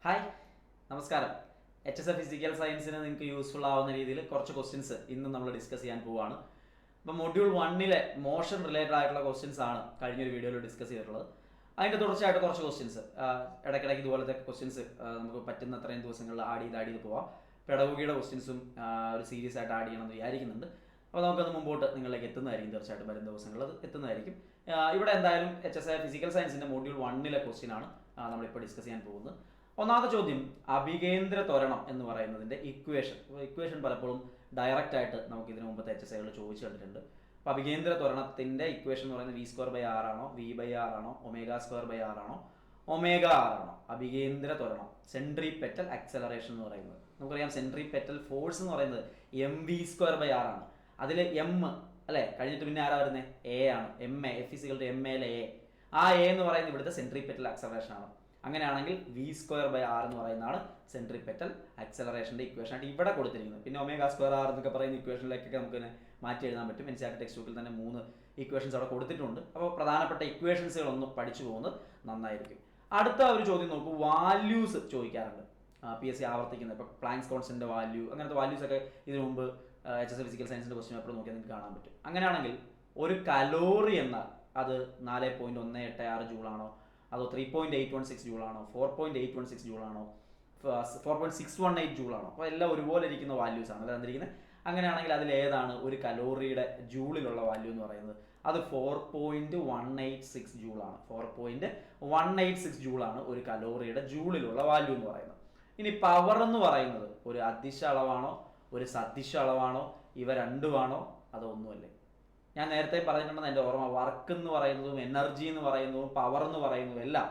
Hi, നമസ്കാരം. HSF physical സയൻസിന് നിങ്ങൾക്ക് useful ആവുന്ന രീതിയിൽ കുറച്ച് ക്വസ്റ്റ്യൻസ് ഇന്ന് നമ്മൾ ഡിസ്കസ് ചെയ്യാൻ പോവുകയാണ്. അപ്പോൾ മൊഡ്യൂൾ 1 മോഷൻ റിലേറ്റഡ് ആയിട്ടുള്ള ക്വസ്റ്റ്യൻസ് ആണ് കഴിഞ്ഞൊരു വീഡിയോയിൽ ഡിസ്കസ് ചെയ്തിട്ടുള്ളത്. അതിൻ്റെ തുടർച്ചയായിട്ട് കുറച്ച് ക്വസ്റ്റ്യൻസ് ഇടയ്ക്കിടയ്ക്ക് ഇതുപോലത്തെ ക്വസ്റ്റ്യൻസ് നമുക്ക് പറ്റുന്ന അത്രയും ദിവസങ്ങളിൽ ആഡ് ചെയ്ത് പോവാം. പെഡഗോഗിയുടെ ക്വസ്റ്റ്യൻസും ഒരു സീരീസ് ആയിട്ട് ആഡ് ചെയ്യണമെന്ന് വിചാരിക്കുന്നുണ്ട്. അപ്പോൾ നമുക്കത് മുമ്പോട്ട് നിങ്ങളിലേക്ക് എത്തുന്നതായിരിക്കും. തീർച്ചയായിട്ടും വരുന്ന ദിവസങ്ങളിൽ അത് എത്തുന്നതായിരിക്കും. ഇവിടെ എന്തായാലും HSF ഫിസിക്കൽ സയൻസിൻ്റെ മൊഡ്യൂൾ 1 ക്വസ്റ്റ്യൻ ആണ് നമ്മളിപ്പോൾ ഡിസ്കസ് ചെയ്യാൻ പോകുന്നത്. ഒന്നാമത്തെ ചോദ്യം, അഭികേന്ദ്ര ത്വരണം എന്ന് പറയുന്നതിൻ്റെ ഇക്വേഷൻ പലപ്പോഴും ഡയറക്റ്റ് ആയിട്ട് നമുക്ക് ഇതിനു മുമ്പത്തെ HSIകളിൽ ചോദിച്ചു കണ്ടിട്ടുണ്ട്. അപ്പോൾ അഭികേന്ദ്ര ത്വരണത്തിൻ്റെ ഇക്വേഷൻ എന്ന് പറയുന്നത് v²r ആണോ, v/r ആണോ, ω²r ആണോ, ω/r ആണോ? അഭികേന്ദ്ര ത്വരണം, സെൻട്രിപെറ്റൽ ആക്സലറേഷൻ എന്ന് പറയുന്നത് നമുക്കറിയാം. സെൻട്രിപെറ്റൽ ഫോഴ്സ് എന്ന് പറയുന്നത് mv²r ആണ്. അതിൽ m അല്ലേ, കഴിഞ്ഞിട്ട് പിന്നെ ആരാ വരുന്നത്? എ ആണ്. F=ma ആ എ എന്ന് പറയുന്നത് ഇവിടുത്തെ സെൻട്രിപെറ്റൽ ആക്സലറേഷൻ ആണ്. അങ്ങനെയാണെങ്കിൽ v²r എന്ന് പറയുന്നതാണ് സെൻട്രിപെറ്റൽ ആക്സലറേഷൻ്റെ ഇക്വേഷൻ ആയിട്ട് ഇവിടെ കൊടുത്തിരിക്കുന്നത്. പിന്നെ ω²r എന്നൊക്കെ പറയുന്ന ഇക്വേഷനിലേക്കൊക്കെ നമുക്ക് മാറ്റി എഴുതാൻ പറ്റും. NCERT ടെക്സ്റ്റ് ബുക്കിൽ തന്നെ 3 ഇക്വേഷൻസ് അവിടെ കൊടുത്തിട്ടുണ്ട്. അപ്പോൾ പ്രധാനപ്പെട്ട ഇക്വേഷൻസുകളൊന്ന് പഠിച്ചു പോകുന്നത് നന്നായിരിക്കും. അടുത്ത ഒരു ചോദ്യം നോക്കൂ, വാല്യൂസ് ചോദിക്കാറുണ്ട്. PSC ആവർത്തിക്കുന്നത് ഇപ്പോൾ പ്ലാങ്ക്സ് കോൺസ്റ്റന്റിന്റെ വാല്യൂ, അങ്ങനത്തെ വാല്യൂസ് ഒക്കെ ഇതിനു മുമ്പ് HSF ഫിസിക്കൽ സയൻസിന്റെ ക്വസ്റ്റ്യൻ പേപ്പർ നോക്കിയാൽ നിങ്ങൾക്ക് കാണാൻ പറ്റും. അങ്ങനെയാണെങ്കിൽ ഒരു കലോറി എന്നാൽ അത് 4.186 ജൂളാണോ, അതോ 3.816 ജൂളാണോ, 4.816 ജൂളാണോ, 4.618 ജൂളാണോ? അപ്പോൾ എല്ലാം ഒരുപോലെ ഇരിക്കുന്ന വാല്യൂസ് ആണ് അല്ലേ തന്നിരിക്കുന്നത്. അങ്ങനെയാണെങ്കിൽ അതിൽ ഏതാണ് ഒരു കലോറിയുടെ ജൂളിലുള്ള വാല്യൂ എന്ന് പറയുന്നത്? അത് 4.186 ജൂളാണ്. 4.186 ജൂളാണ് ഒരു കലോറിയുടെ ജൂളിലുള്ള വാല്യൂ എന്ന് പറയുന്നത്. ഇനി പവർ എന്ന് പറയുന്നത് ഒരു അദിശ അളവാണോ, ഒരു സദിശ അളവാണോ, ഇവ രണ്ടുമാണോ, അതോ ഒന്നുമല്ലേ? ഞാൻ നേരത്തെ പറഞ്ഞിട്ടുണ്ടെന്ന് എൻ്റെ ഓർമ്മ. വർക്ക് എന്ന് പറയുന്നതും എനർജി എന്ന് പറയുന്നതും പവർ എന്ന് പറയുന്നതും എല്ലാം,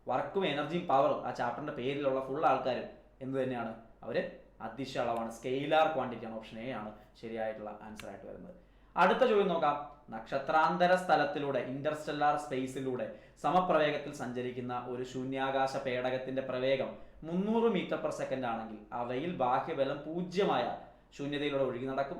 വർക്കും എനർജിയും പവറും ആ ചാപ്റ്ററിൻ്റെ പേരിലുള്ള ഫുൾ ആൾക്കാരും എന്ത് തന്നെയാണ്? അവർ അദിശ അളവാണ്. സ്കെയിലാർ ക്വാണ്ടിറ്റി ആണ്. ഓപ്ഷൻ എ ആണ് ശരിയായിട്ടുള്ള ആൻസർ ആയിട്ട് വരുന്നത്. അടുത്ത ചോദ്യം നോക്കാം. നക്ഷത്രാന്തര സ്ഥലത്തിലൂടെ, ഇന്റർസ്റ്റെല്ലാർ സ്പേസിലൂടെ സമപ്രവേഗത്തിൽ സഞ്ചരിക്കുന്ന ഒരു ശൂന്യാകാശ പേടകത്തിന്റെ പ്രവേഗം 300 മീറ്റർ/സെക്കൻഡ് ആണെങ്കിൽ അവയിൽ ബാഹ്യബലം 0 ശൂന്യതയിലൂടെ ഒഴുകി നടക്കും,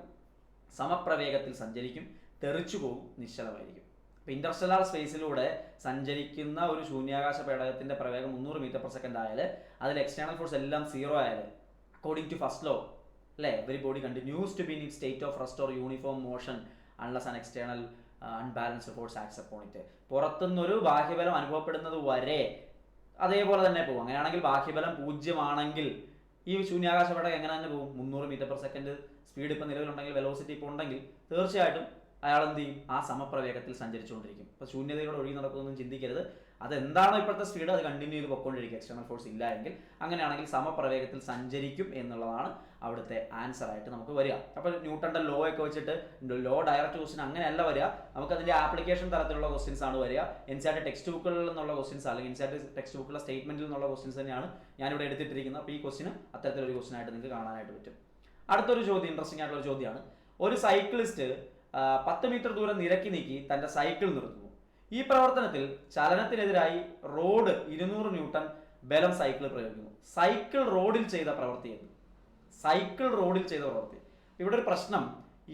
സമപ്രവേഗത്തിൽ സഞ്ചരിക്കും, തെറിച്ചു പോകും, നിശ്ചലമായിരിക്കും. ഇപ്പം ഇന്റർസ്റ്റെല്ലാർ സ്പേസിലൂടെ സഞ്ചരിക്കുന്ന ഒരു ശൂന്യാകാശ പേടകത്തിന്റെ പ്രവേഗം 300 മീറ്റർ/സെക്കൻഡ് ആയാൽ അതിൽ എക്സ്റ്റേണൽ ഫോഴ്സ് എല്ലാം 0 ആയാൽ, അക്കോർഡിംഗ് ടു ഫസ്റ്റ് ലോ അല്ലേ, every body continues to be in state of rest or uniform motion unless an external unbalanced force acts upon it. പുറത്തുനിന്നൊരു ബാഹ്യബലം അനുഭവപ്പെടുന്നത് വരെ അതേപോലെ തന്നെ പോകും. അങ്ങനെയാണെങ്കിൽ ബാഹ്യബലം 0 ആണെങ്കിൽ ഈ ശൂന്യാകാശ പേടകം എങ്ങനെ തന്നെ പോകും? 300 മീറ്റർ/സെക്കൻഡ് സ്പീഡ് ഇപ്പം നിലവിലുണ്ടെങ്കിൽ, വെലോസിറ്റി ഇപ്പോൾ ഉണ്ടെങ്കിൽ, തീർച്ചയായിട്ടും അയാൾ എന്ത് ചെയ്യും? ആ സമപ്രവേഗത്തിൽ സഞ്ചരിച്ചുകൊണ്ടിരിക്കും. ഇപ്പോൾ ശൂന്യതയിലൂടെ ഒഴുകി നടക്കുമെന്നും ചിന്തിക്കരുത്. അതെന്താണോ ഇപ്പോഴത്തെ സ്പീഡ് അത് കണ്ടിന്യൂ ചെയ്ത് പൊയ്ക്കൊണ്ടിരിക്കും, എക്സ്റ്റേണൽ ഫോഴ്സ് ഇല്ല എങ്കിൽ. അങ്ങനെയാണെങ്കിൽ സമപ്രവേഗത്തിൽ സഞ്ചരിക്കും എന്നുള്ളതാണ് അവിടുത്തെ ആൻസർ ആയിട്ട് നമുക്ക് വരിക. അപ്പോൾ ന്യൂട്ടന്റെ ലോ ഒക്കെ വെച്ചിട്ട് ലോ ഡയറക്റ്റ് ക്വസ്റ്റ്യൻ അങ്ങനെയല്ല വരിക, നമുക്കതിൻ്റെ ആപ്ലിക്കേഷൻ തരത്തിലുള്ള ക്വസ്റ്റ്യൻസ് ആണ് വരിക. NCERT ടെക്സ്റ്റ് ബുക്കുകളിൽ നിന്നുള്ള ക്വസ്റ്റ്യൻസ് അല്ലെങ്കിൽ NCERT ടെക്സ്റ്റ് ബുക്കിലെ സ്റ്റേറ്റ്മെന്റിൽ നിന്നുള്ള ക്വസ്റ്റ്യൻസ് തന്നെയാണ് ഞാനിവിടെ എടുത്തിട്ടിരിക്കുന്നത്. അപ്പോൾ ഈ ക്വസ്റ്റിന് അത്തരത്തിലൊരു ക്വസ്റ്റ്യൻ ആയിട്ട് നിങ്ങൾക്ക് കാണാനായിട്ട് പറ്റും. അടുത്തൊരു ചോദ്യം, ഇൻട്രസ്റ്റിംഗ് ആയിട്ടുള്ള ഒരു ചോദ്യമാണ്. ഒരു സൈക്ലിസ്റ്റ് 10 മീറ്റർ ദൂരം നിരക്കി നീക്കി തന്റെ സൈക്കിൾ നിർത്തുന്നു. ഈ പ്രവർത്തനത്തിൽ ചലനത്തിനെതിരായി റോഡ് 200 ന്യൂട്ടൺ ബലം സൈക്കിൾ പ്രയോഗിക്കുന്നു. സൈക്കിൾ റോഡിൽ ചെയ്ത പ്രവൃത്തി. ഇവിടെ ഒരു പ്രശ്നം,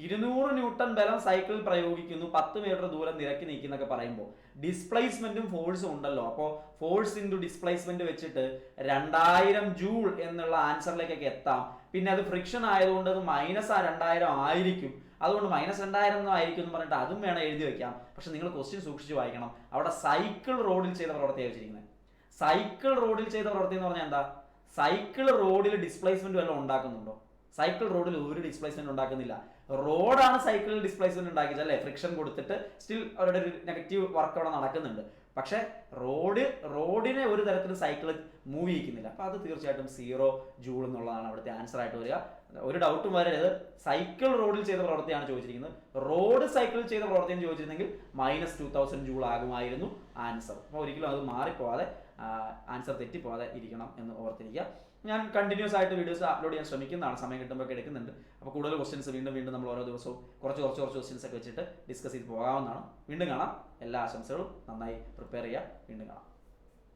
200 ന്യൂട്ടൺ ബലം സൈക്കിൾ പ്രയോഗിക്കുന്നു, 10 മീറ്റർ ദൂരം നിരക്കി നീക്കി എന്നൊക്കെ പറയുമ്പോൾ ഡിസ്പ്ലേസ്മെന്റും ഫോഴ്സും ഉണ്ടല്ലോ. അപ്പോൾ ഫോഴ്സ് ഇൻറ്റു ഡിസ്പ്ലേസ്മെന്റ് വെച്ചിട്ട് 2000 ജൂൾ എന്നുള്ള ആൻസറിലേക്കൊക്കെ എത്താം. പിന്നെ അത് ഫ്രിക്ഷൻ ആയതുകൊണ്ട് അത് -2000 ആയിരിക്കും. അതുകൊണ്ട് -2000 ആയിരിക്കും എന്ന് പറഞ്ഞിട്ട് അതും വേണം എഴുതി വെക്കാം. പക്ഷെ നിങ്ങൾ ക്വസ്റ്റ്യൻ സൂക്ഷിച്ച് വായിക്കണം. അവിടെ സൈക്കിൾ റോഡിൽ ചെയ്ത പ്രവൃത്തിയാണ് വെച്ചിരിക്കുന്നത്. സൈക്കിൾ റോഡിൽ ചെയ്ത പ്രവൃത്തി എന്ന് പറഞ്ഞാൽ എന്താ? സൈക്കിൾ റോഡിൽ ഡിസ്പ്ലേസ്മെന്റ് വല്ലതും ഉണ്ടാക്കുന്നുണ്ടോ? സൈക്കിൾ റോഡിൽ ഒരു ഡിസ്പ്ലേസ്മെന്റ് ഉണ്ടാക്കുന്നില്ല. റോഡാണ് സൈക്കിളിൽ ഡിസ്പ്ലേസ്മെന്റ് ഉണ്ടാക്കിയത് അല്ലേ, ഫ്രിക്ഷൻ കൊടുത്തിട്ട്. സ്റ്റിൽ അവരുടെ ഒരു നെഗറ്റീവ് വർക്ക് അവിടെ നടക്കുന്നുണ്ട്. പക്ഷെ റോഡിനെ ഒരു തരത്തിലും സൈക്കിൾ മൂവ് ചെയ്യിക്കുന്നില്ല. അപ്പോൾ അത് തീർച്ചയായിട്ടും 0 ജൂൾ എന്നുള്ളതാണ് അവിടുത്തെ ആൻസർ ആയിട്ട് വരിക. ഒരു ഡൗട്ടും വരരുത്. സൈക്കിൾ റോഡിൽ ചെയ്ത പ്രവൃത്തിയാണ് ചോദിച്ചിരിക്കുന്നത്. റോഡ് സൈക്കിളിൽ ചെയ്ത പ്രവൃത്തി എന്ന് ചോദിച്ചിരുന്നെങ്കിൽ -2000 ജൂൾ ആകുമായിരുന്നു ആൻസർ. അപ്പോൾ ഒരിക്കലും അത് മാറിപ്പോവാതെ, ആൻസർ തെറ്റിപ്പോവാതെ ഇരിക്കണം എന്ന് ഓർത്തിരിക്കുക. ഞാൻ കണ്ടിന്യൂസ് ആയിട്ട് വീഡിയോസ് അപ്ലോഡ് ചെയ്യാൻ ശ്രമിക്കുന്നതാണ്, സമയം കിട്ടുമ്പോൾ എടുക്കുന്നുണ്ട്. അപ്പോൾ കൂടുതൽ ക്വസ്റ്റ്യൻസ് വീണ്ടും നമ്മൾ ഓരോ ദിവസവും കുറച്ച് ക്വസ്റ്റ്യൻസ് ഒക്കെ വെച്ചിട്ട് ഡിസ്കസ് ചെയ്ത് പോകാവുന്നതാണ്. വീണ്ടും കാണാം. എല്ലാ ആശംസകളും. നന്നായി പ്രിപ്പയർ ചെയ്യുക. വീണ്ടും കാണാം.